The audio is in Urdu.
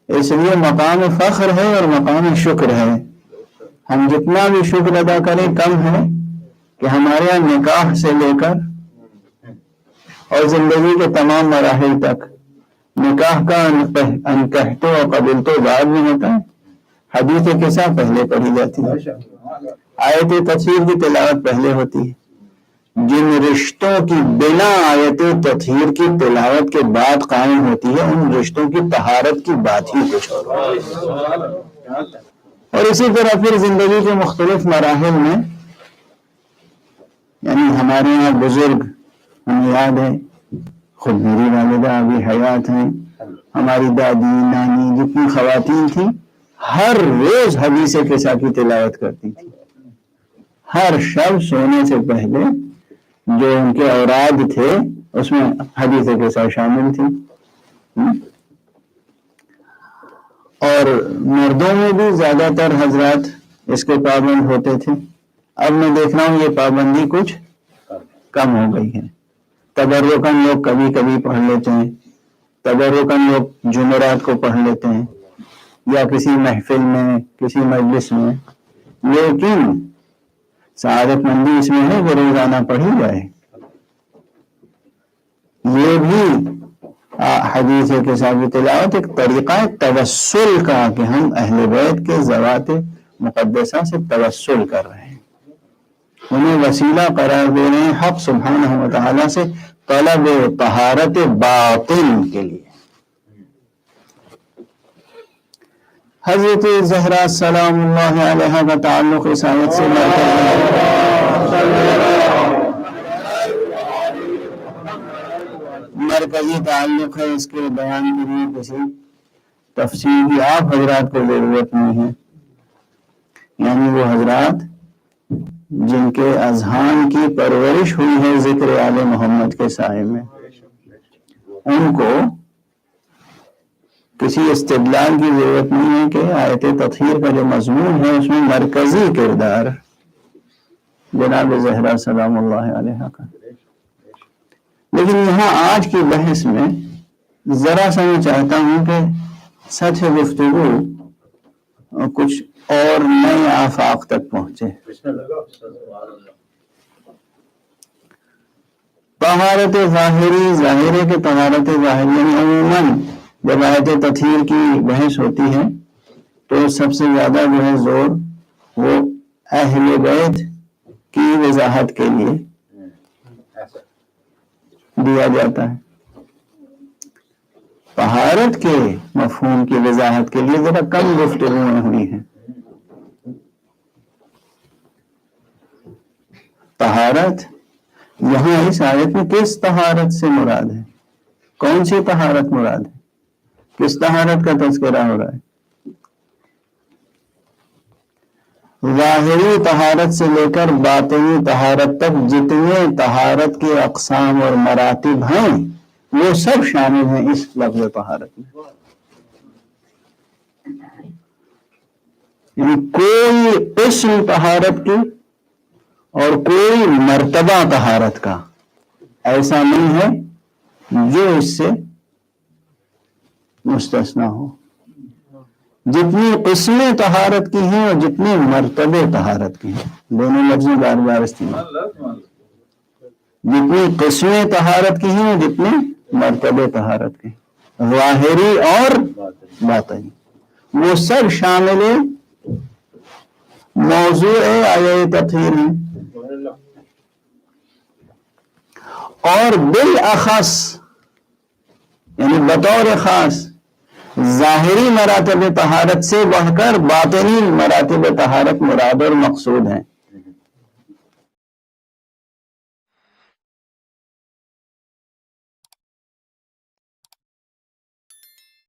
اس لیے مقام فخر ہے اور مقام شکر ہے. ہم جتنا بھی شکر ادا کریں کم ہے کہ ہمارے یہاں نکاح سے لے کر اور زندگی کے تمام مراحل تک نکاح کا انکحتو اور قبلتو بعد میں ہوتا ہے. حدیث قصہ پہلے پڑھی جاتی ہے, آیت تطہیر کی تلاوت پہلے ہوتی ہے. جن رشتوں کی بنا آیت تطہیر کی تلاوت کے بعد قائم ہوتی ہے ان رشتوں کی طہارت کی بات ہی کچھ اور. اور اسی طرح پھر زندگی کے مختلف مراحل میں, یعنی ہمارے یہاں بزرگ, ہمیں یاد ہے خود میری والدہ ابھی حیات ہیں, ہماری دادی نانی جتنی خواتین تھیں ہر روز حدیث قصہ کی تلاوت کرتی تھی. ہر شب سونے سے پہلے جو ان کے اوراد تھے اس میں حدیث قصہ شامل تھی. اور مردوں میں بھی زیادہ تر حضرات اس کے پابند ہوتے تھے. اب میں دیکھ رہا ہوں یہ پابندی کچھ کم ہو گئی ہے. تبرکاً لوگ کبھی کبھی پڑھ لیتے ہیں, تبرکاً لوگ جمعرات کو پڑھ لیتے ہیں یا کسی محفل میں کسی مجلس میں, لیکن سعادت مندی اس میں ہے کہ روزانہ پڑھی جائے. یہ بھی حدیث کے ساتھ تلاوت ایک طریقہ توسل کا کہ ہم اہل بیت کے ذوات مقدسہ سے توسل کر رہے ہیں, انہیں وسیلہ قرار دے رہے ہیں حق سبحانہ و تعالی سے طلب طہارت باطن کے لیے. حضرت زہرا سلام اللہ علیہ کا تعلق اس آیت سے مرکزی تعلق ہے. اس کے بیان کے لیے کسی تفصیل کی آپ حضرات کو ضرورت نہیں ہے. یعنی وہ حضرات جن کے اذہان کی پرورش ہوئی ہے ذکر آل محمد کے سائے میں, ان کو کسی استدلال کی ضرورت نہیں ہے کہ آیت تطہیر کا جو مضمون ہے اس میں مرکزی کردار جناب زہرا سلام اللہ علیہ کا. لیکن یہاں آج کی بحث میں ذرا سا میں چاہتا ہوں کہ سطح گفتگو کچھ اور نئے آفاق تک پہنچے. طہارت ظاہری, ظاہرے کے طہارت ظاہری, یعنی عموماً جب آیت تطہیر کی بحث ہوتی ہے تو سب سے زیادہ جو ہے زور وہ اہل بیت کی وضاحت کے لیے دیا جاتا ہے. طہارت کے مفہوم کی وضاحت کے لیے ذرا کم گفتگویں ہوئی ہیں. طہارت یہاں اس آیت میں کس طہارت سے مراد ہے, کون سی طہارت مراد ہے, کس طہارت کا تذکرہ ہو رہا ہے؟ ظاہری طہارت سے لے کر باطنی طہارت تک جتنے طہارت کے اقسام اور مراتب ہیں وہ سب شامل ہیں اس لفظ طہارت میں. یعنی کوئی قسم طہارت کی اور کوئی مرتبہ طہارت کا ایسا نہیں ہے جو اس سے مستثنا ہو. جتنی قسمیں طہارت کی ہیں اور جتنے مرتبے طہارت کی ہیں, دونوں لفظیں بار بار استعمال, جتنی قسمیں طہارت کی ہیں اور جتنے مرتبے طہارت کی, ظاہری اور باطنی, وہ سب شامل موضوع آیت تطہیر ہیں. اور بالاخص یعنی بطور خاص ظاہری مراتب طہارت سے بڑھ کر باطنی مراتب طہارت مراد اور مقصود ہیں.